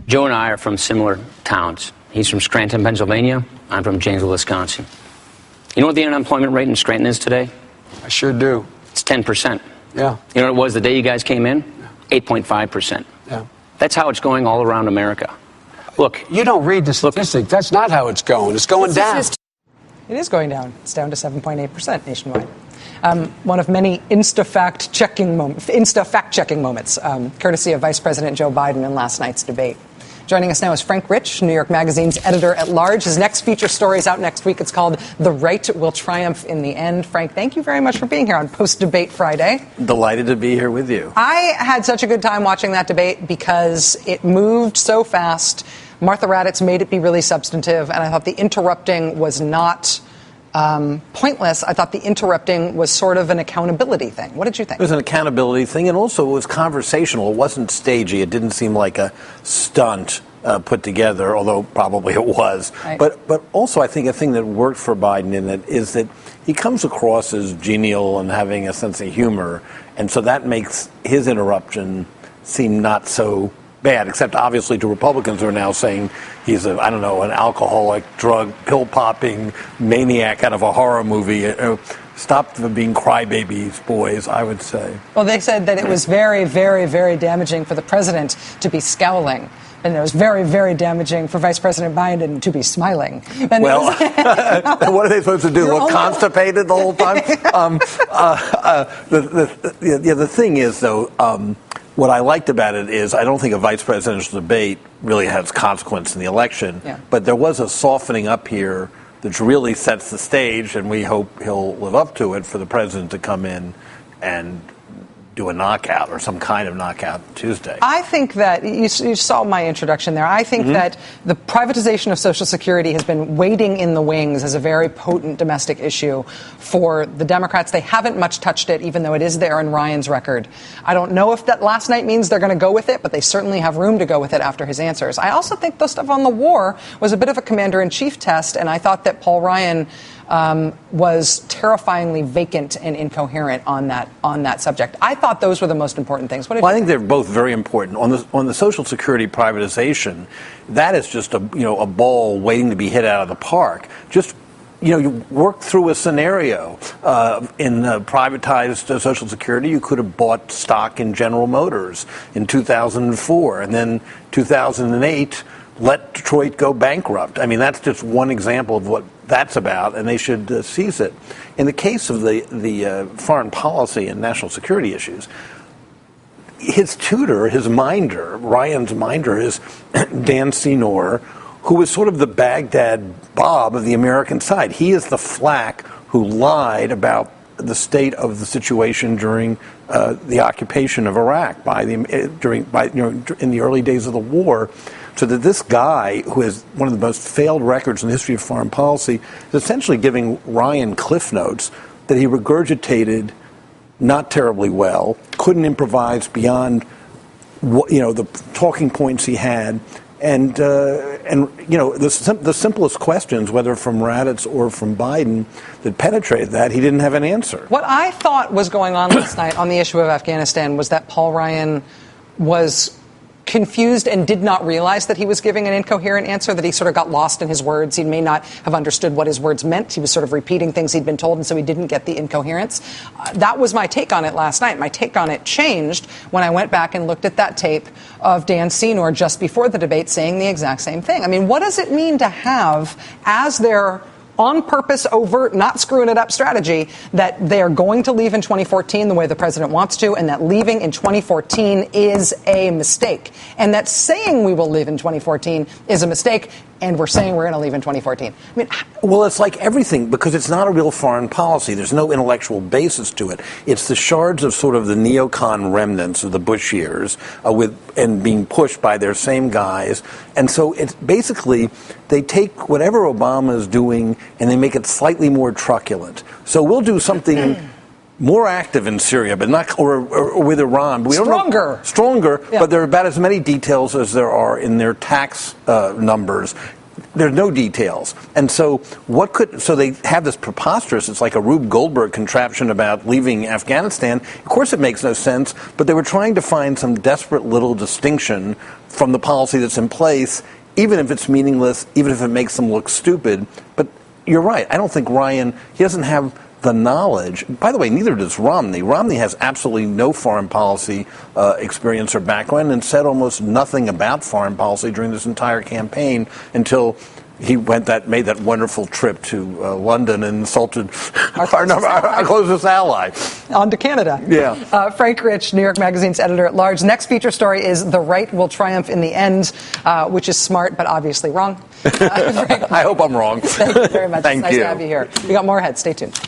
Joe and I are from similar towns. He's from Scranton, Pennsylvania. I'm from Janesville, Wisconsin. You know what the unemployment rate in Scranton is today? I sure do. It's 10%. Yeah. You know what it was the day you guys came in? 8.5%. Yeah. That's how it's going all around America. Look. You don't read the statistic. That's not how it's going. It's going down. It is going down. It's down to 7.8% nationwide. One of many fact-checking moments, courtesy of Vice President Joe Biden in last night's debate. Joining us now is Frank Rich, New York Magazine's editor-at-large. His next feature story is out next week. It's called The Right Will Triumph in the End. Frank, thank you very much for being here on Post-Debate Friday. Delighted to be here with you. I had such a good time watching that debate because it moved so fast. Martha Raddatz made it be really substantive, and I thought the interrupting was not pointless. I thought the interrupting was sort of an accountability thing. What did you think? It was an accountability thing, and also it was conversational. It wasn't stagey. It didn't seem like a stunt put together, although probably it was. Right. But also I think a thing that worked for Biden in it is that he comes across as genial and having a sense of humor, and so that makes his interruption seem not so bad, except obviously to Republicans who are now saying he's an alcoholic, drug, pill-popping maniac out of a horror movie. Stop them being crybabies, boys, I would say. Well, they said that it was very, very, very damaging for the president to be scowling. And it was very, very damaging for Vice President Biden to be smiling. And well, what are they supposed to do? Look constipated the whole time? The thing is, though, what I liked about it is I don't think a vice presidential debate really has consequence in the election, but there was a softening up here that really sets the stage, and we hope he'll live up to it, for the president to come in and do a knockout or some kind of knockout Tuesday. I think that you saw my introduction there. I think that the privatization of Social Security has been waiting in the wings as a very potent domestic issue for the Democrats. They haven't much touched it, even though it is there in Ryan's record. I don't know if that last night means they're going to go with it, but they certainly have room to go with it after his answers. I also think the stuff on the war was a bit of a commander-in-chief test, and I thought that Paul Ryan was terrifyingly vacant and incoherent on that subject. I thought those were the most important things. I think they're both very important. On the Social Security privatization, that is just a ball waiting to be hit out of the park. Just you work through a scenario. In privatized Social Security, you could have bought stock in General Motors in 2004, and then 2008 let Detroit go bankrupt. I mean, that's just one example of what that's about, and they should seize it. In the case of the foreign policy and national security issues, his tutor, his minder, Ryan's minder, is Dan Senor, who was sort of the Baghdad Bob of the American side. He is the Flack who lied about the state of the situation during the occupation of Iraq in the early days of the war. So that this guy, who has one of the most failed records in the history of foreign policy, is essentially giving Ryan cliff notes that he regurgitated not terribly well, couldn't improvise beyond the talking points he had, and the simplest questions, whether from Raddatz or from Biden, that penetrated that, he didn't have an answer. What I thought was going on last night on the issue of Afghanistan was that Paul Ryan was confused and did not realize that he was giving an incoherent answer, that he sort of got lost in his words. He may not have understood what his words meant. He was sort of repeating things he'd been told, and so he didn't get the incoherence. That was my take on it last night. My take on it changed when I went back and looked at that tape of Dan Senor just before the debate saying the exact same thing. I mean, what does it mean to have, as their on purpose, overt, not screwing it up strategy, that they are going to leave in 2014 the way the president wants to, and that leaving in 2014 is a mistake, and that saying we will leave in 2014 is a mistake, and we're saying we're going to leave in 2014. I mean, well, it's like everything, because it's not a real foreign policy. There's no intellectual basis to it. It's the shards of sort of the neocon remnants of the Bush years, and being pushed by their same guys. And so it's basically, they take whatever Obama is doing and they make it slightly more truculent. So we'll do something more active in Syria, but not or with Iran. But we stronger. Yeah. But there are about as many details as there are in their tax numbers. There's no details. And so so they have this preposterous, it's like a Rube Goldberg contraption about leaving Afghanistan. Of course it makes no sense, but they were trying to find some desperate little distinction from the policy that's in place, even if it's meaningless, even if it makes them look stupid. But you're right. I don't think Ryan, he doesn't have the knowledge. By the way, neither does Romney. Romney has absolutely no foreign policy experience or background and said almost nothing about foreign policy during this entire campaign until he made that wonderful trip to London and insulted our closest ally. On to Canada. Yeah. Frank Rich, New York Magazine's editor-at-large. Next feature story is "The Right Will Triumph in the End," which is smart but obviously wrong. I hope I'm wrong. Thank you very much. Thank it's nice you. to have you here. We got more ahead. Stay tuned.